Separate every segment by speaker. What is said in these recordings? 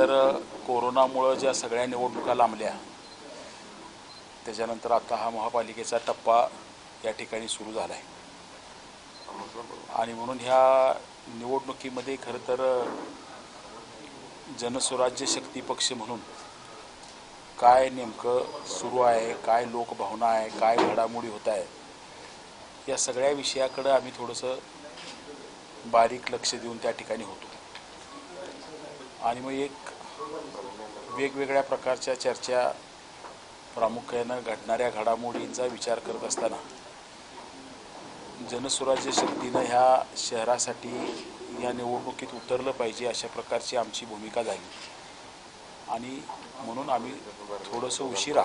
Speaker 1: तर कोरोनामुळे ज्या सगळ्या निवडणुका लांबल्या त्याच्यानंतर आता हा महापालिकेचा टप्पा या ठिकाणी सुरू झाला आहे आणि म्हणून ह्या निवडणुकीमध्ये खरं तर जनस्वराज्य शक्ती पक्ष म्हणून काय नेमकं सुरू आहे, काय लोकभावना आहे, काय घडामोडी होत आहे, या सगळ्या विषयाकडे आम्ही थोडंसं बारीक लक्ष देऊन त्या ठिकाणी होतो आणि मग एक वेगवेगळ्या प्रकारच्या चर्चा प्रामुख्यानं घडणाऱ्या घडामोडींचा विचार करत असताना जनस्वराज्य शक्तीनं ह्या शहरासाठी या निवडणुकीत उतरलं पाहिजे अशा प्रकारची आमची भूमिका झाली आणि म्हणून आम्ही थोडंसं उशिरा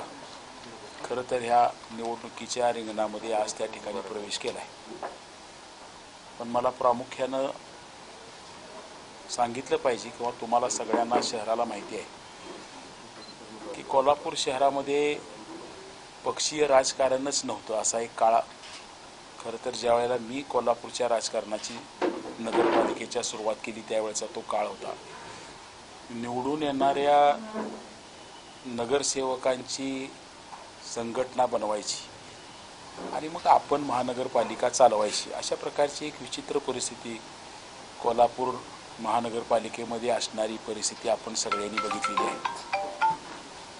Speaker 1: खरं तर ह्या निवडणुकीच्या रिंगणामध्ये आज त्या ठिकाणी प्रवेश केला आहे. पण मला प्रामुख्यानं सांगितलं पाहिजे किंवा तुम्हाला सगळ्यांना शहराला माहिती आहे की कोल्हापूर शहरामध्ये पक्षीय राजकारणच नव्हतं असा एक काळ खरं तर ज्या वेळेला मी कोल्हापूरच्या राजकारणाची नगरपालिकेच्या सुरुवात केली त्यावेळेचा तो काळ होता. निवडून येणाऱ्या नगरसेवकांची संघटना बनवायची आणि मग आपण महानगरपालिका चालवायची अशा प्रकारची एक विचित्र परिस्थिती कोल्हापूर महानगरपालिकेमध्ये असणारी परिस्थिती आपण सगळ्यांनी बघितलेली आहे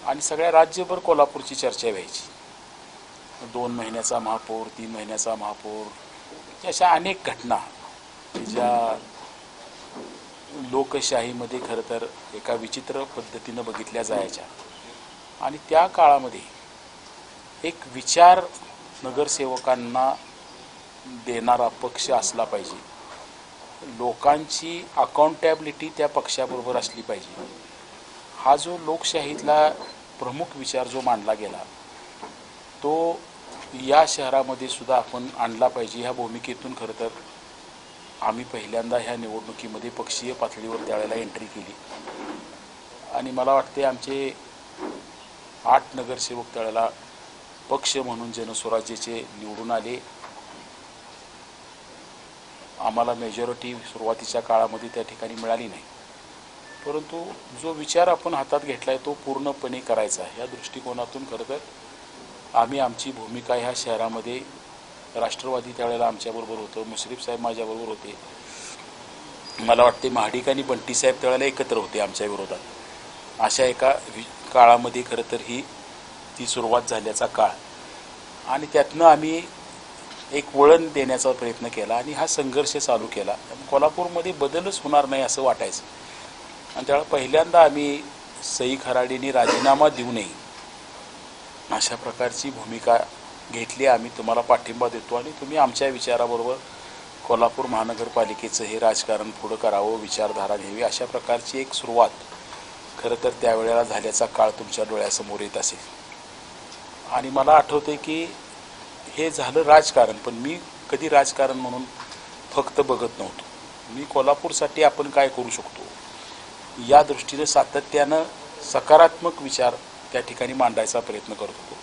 Speaker 1: आणि सगळ्या राज्यभर कोल्हापूरची चर्चा व्हायची. 2 महिन्याचा महापौर, 3 महिन्याचा महापौर, अशा अनेक घटना ज्या लोकशाहीमध्ये खरं तर एका विचित्र पद्धतीनं बघितल्या जायच्या आणि त्या काळामध्ये एक विचार नगरसेवकांना देणारा पक्ष असला पाहिजे, लोकांची अकाउंटेबिलिटी त्या पक्षाबरोबर असली पाहिजे. हा जो लोकशाहीतला प्रमुख विचार जो मांडला गेला तो या शहरामध्ये सुद्धा आपण आणला पाहिजे. ह्या भूमिकेतून खरं तर आम्ही पहिल्यांदा ह्या निवडणुकीमध्ये पक्षीय पातळीवर त्यावेळेला एंट्री केली आणि मला वाटते आमचे 8 नगरसेवक त्यावेळेला पक्ष म्हणून जनस्वराज्याचे निवडून आले. आम्हाला मेजॉरिटी सुरुवातीच्या काळामध्ये त्या ठिकाणी मिळाली नाही, परंतु जो विचार आपण हातात घेतला आहे तो पूर्णपणे करायचा ह्या दृष्टिकोनातून खरं तर आम्ही आमची भूमिका ह्या शहरामध्ये राष्ट्रवादी त्यावेळेला आमच्याबरोबर होतं, मुश्रीफ साहेब माझ्याबरोबर होते, मला वाटते महाडिक आणि बंटी साहेब त्यावेळेला एकत्र होते आमच्या विरोधात. अशा एका काळामध्ये खरं तर ती सुरुवात झाल्याचा काळ आणि त्यातनं आम्ही एक वळण देण्याचा प्रयत्न केला आणि हा संघर्ष चालू केला. कोल्हापूरमध्ये बदलच होणार नाही असं वाटायचं आणि त्यावेळेला पहिल्यांदा आम्ही सई खराडींनी राजीनामा देऊ नये अशा प्रकारची भूमिका घेतली. आम्ही तुम्हाला पाठिंबा देतो आणि तुम्ही आमच्या विचाराबरोबर कोल्हापूर महानगरपालिकेचं हे राजकारण पुढं करावं, विचारधारा घ्यावी अशा प्रकारची एक सुरुवात खरं तर त्यावेळेला झाल्याचा काळ तुमच्या डोळ्यासमोर येत असेल. आणि मला आठवते की हे झालं राजकारण, पण मी कधी राजकारण म्हणून फक्त बघत नव्हतो. मी कोल्हापूरसाठी आपण काय करू शकतो या दृष्टीने सातत्यानं सकारात्मक विचार त्या ठिकाणी मांडायचा प्रयत्न करत होतो.